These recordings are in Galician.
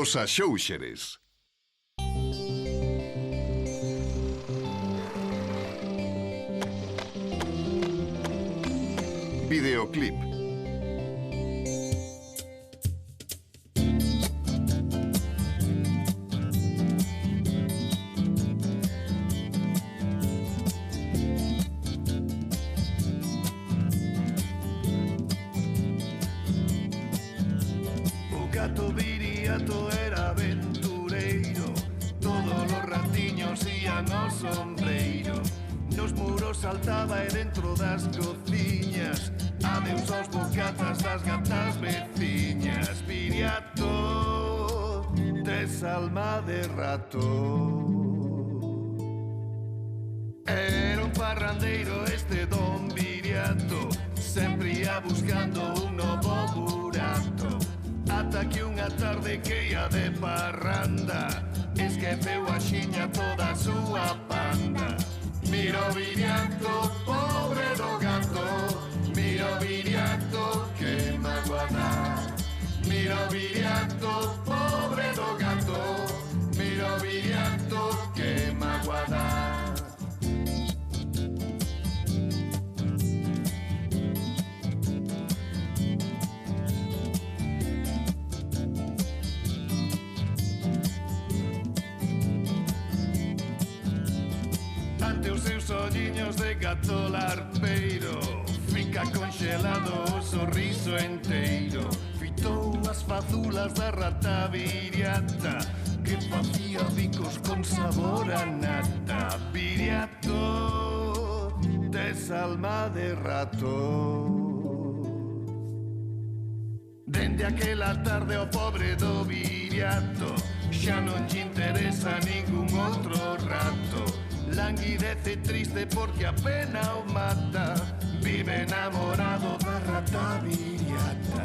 Os Axóuxeres. Videoclip. O gato Viriato era aventureiro, todos os ratiños ían ao sombreiro. Nos muros saltaba e dentro das cociñas adeus aos bocatas das gatas veciñas. Viriato, tes alma de rato. Era un parrandeiro este don Viriato, sempre ia buscando un novo burato. Ata que unha tarde que ia de parranda esqueceu a xiña toda a súa panda. Mira o Viriato, pobre do gato, mira o Viriato, que mágoa dá. Mira o Viriato, pobre do gato, mira o Viriato, que mágoa dá. Ante os seus olliños de gato larpeiro fica conxelado o sorriso enteiro. Fitou as fazulas da rata Viriata que facía bicos con sabor a nata. Viriato, tes alma de rato. Dende aquela tarde o pobre do Viriato xa non lle interesa ningún outro rato. Languidece triste porque a pena o mata. Vive enamorado da rata Viriata.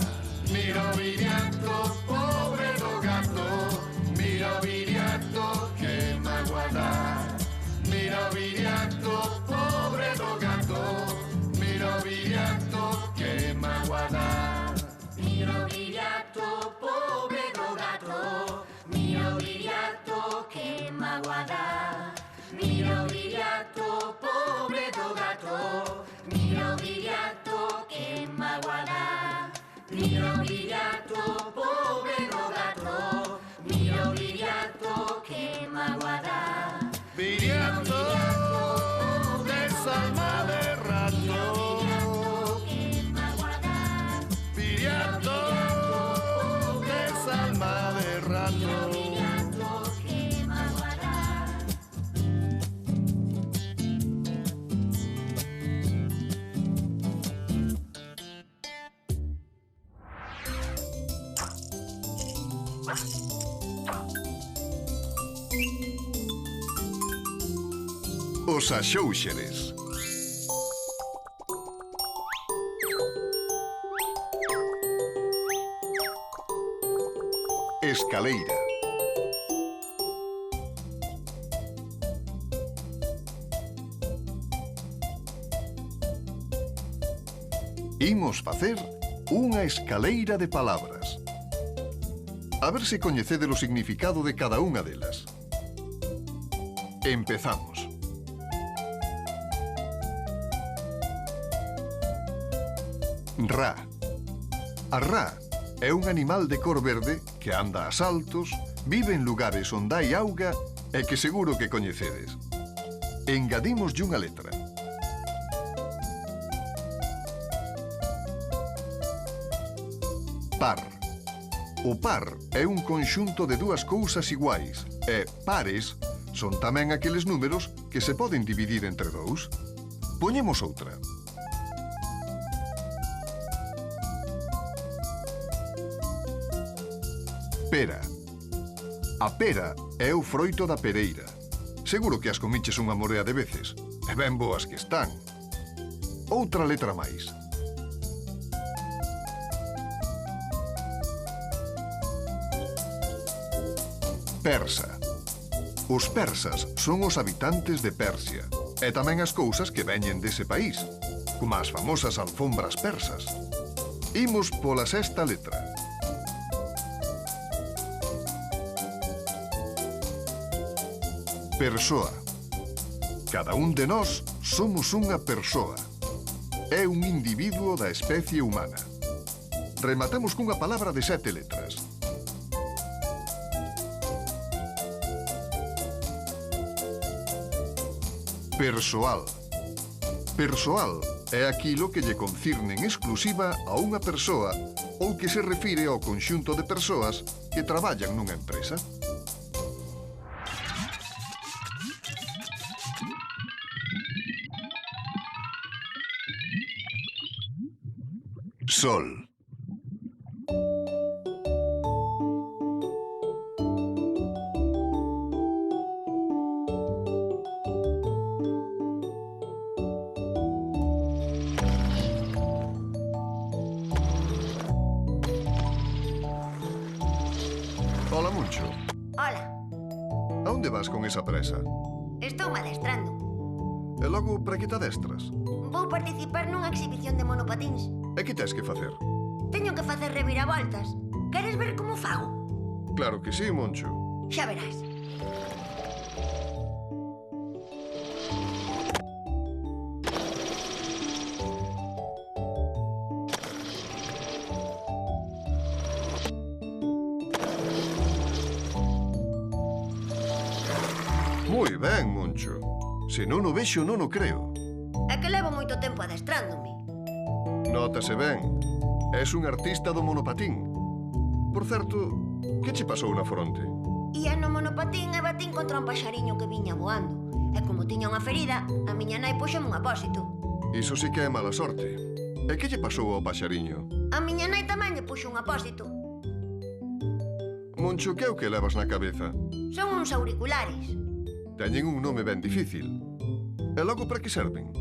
Mira o Viriato, pobre do gato, mira o Viriato, que mágoa dá. Mira o Viriato, pobre do gato, mira o Viriato, que mágoa dá. Mira o Viriato, pobre do gato, mira o Viriato, que mágoa dá. Mira o Viriato, pobre do gato, mira o Viriato, que mágoa dá. Mira o Viriato, pobre do gato, mira o Viriato, que mágoa dá. Viriato, tes alma de rato. Viriato, tes alma de rato. Os Axóuxeres. Escaleira. Imos facer unha escaleira de palabras. A ver se coñecedes o significado de cada unha delas. Empezamos. Ra. A ra é un animal de cor verde que anda a saltos, vive en lugares onde hai auga e que seguro que coñecedes. Engadímoslle unha letra. Par. O par é un conxunto de dúas cousas iguais e pares son tamén aqueles números que se poden dividir entre dous. Poñemos outra. Pera. A pera é o froito da pereira. Seguro que as comiches unha morea de veces. E ben boas que están. Outra letra máis. Persa. Os persas son os habitantes de Persia e tamén as cousas que veñen dese país, como as famosas alfombras persas. Imos pola sexta letra. Persoa. Cada un de nós somos unha persoa. É un individuo da especie humana. Rematamos cunha palabra de 7 letras. Persoal. Persoal é aquilo que lle concirne en exclusiva a unha persoa ou que se refire ao conxunto de persoas que traballan nunha empresa. Sol. Hola, Moncho. Ola, A onde vas con esa presa? estou adestrando. E logo para que te adestras? Vou participar nunha exhibición de monopatins. E que tes que facer? Teño que facer reviravoltas. Queres ver como fago? Claro que sí, Moncho. Xa verás. Moi ben, Moncho. Se non o vexo, non o creo. É que levo moito tempo adestrándome. Nótase ben. És un artista do monopatín. Por certo, que che pasou na fronte? Ía no monopatín e batín contra un paxariño que viña voando. E como tiña unha ferida, a miña nai puxome un apósito. Iso sí que é mala sorte. E que lle pasou ao paxariño? A miña nai tamén lle puxo un apósito. Moncho, que é o que levas na cabeza? Son uns auriculares. Teñen un nome ben difícil. E logo para que serven?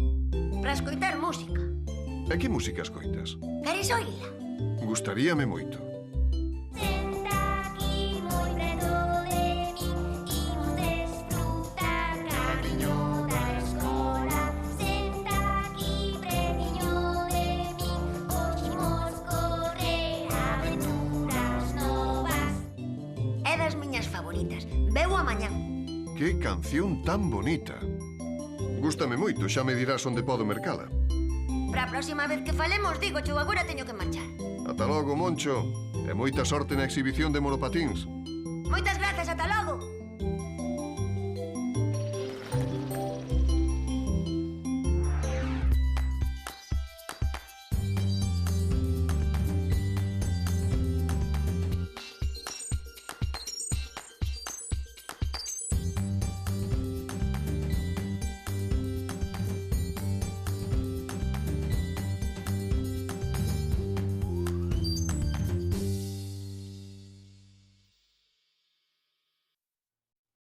Para escoitar música. E que música escoitas? Queres oíla? Gustaríame moito. Senta aquí moi preto de min, imos desfrutar camiño da escola. Senta aquí pretiño de min, hoxe imos correr aventuras novas. É das miñas favoritas. Veu a mañán. Que canción tan bonita. Gústame moito, xa me dirás onde podo mercala. Para a próxima vez que falemos, digo, eu agora teño que marchar. Ata logo, Moncho. E moita sorte na exhibición de monopatíns. Moitas grazas, ata logo.